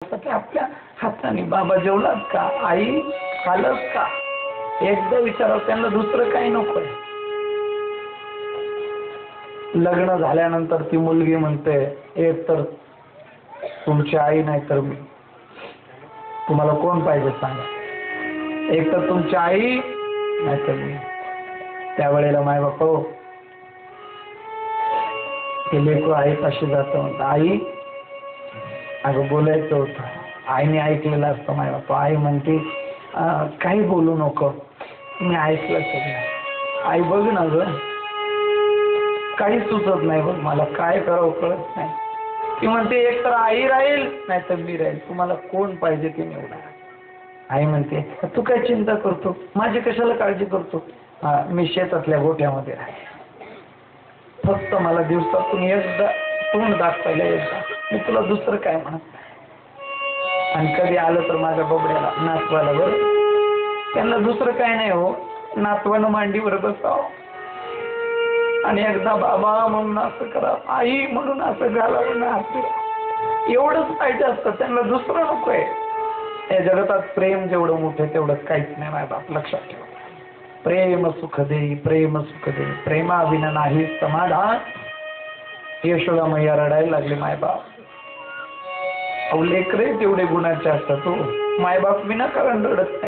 ते आपल्या हाताने बाबा जेवलात का, आई खालस का, एकदा विचारावं. त्यांना दुसरं काही नकोय. लग्न झाल्यानंतर ती मुलगी म्हणते, एक तर तुमची आई नाही तर मी, तुम्हाला कोण पाहिजे सांगा. एक तर तुमची आई नाही तर मी. त्यावेळेला माय बाप ते लेकरू आई कशी जातं म्हणतं, आई अगं बोलायचं होतं. आईने ऐकलेलं असतं माय बाप. आई म्हणते काही बोलू नको, मी ऐकलं सगळं. आई बघ ना ग, काही सुचत नाही बघ मला, काय करावं कळत नाही. ती म्हणते एक तर आई राहील नाही तर मी राहील, तुम्हाला कोण पाहिजे ते निवडा. आई म्हणते तू काय चिंता करतो, माझी कशाला काळजी करतो, मी शेतातल्या गोठ्यामध्ये राहील, फक्त मला दिवसातून एकदा तोंड दाखवायला एकदा, मी तुला दुसरं काय म्हणत नाही. आणि कधी आलं तर माझ्या बबड्याला नातवाला बरं, त्यांना दुसरं काय नाही हो, नातवानं मांडीवर बसावं आणि एकदा बाबा म्हणून असं करा, आई म्हणून असं घालावं ना, एवढंच पाहिजे असतं त्यांना, दुसरं नकोय. या जगतात प्रेम जेवढं मोठं तेवढं काहीच नाही माय बाप, लक्षात ठेवा. प्रेम सुख देई, प्रेम सुख देई, प्रेमाविना नाही समाधान. यशोदा मैया रडायला लागले माय बाप. अहो लेकरे तेवढे गुणाचे असतात हो, मायबाप विनाकारण रडत नाही.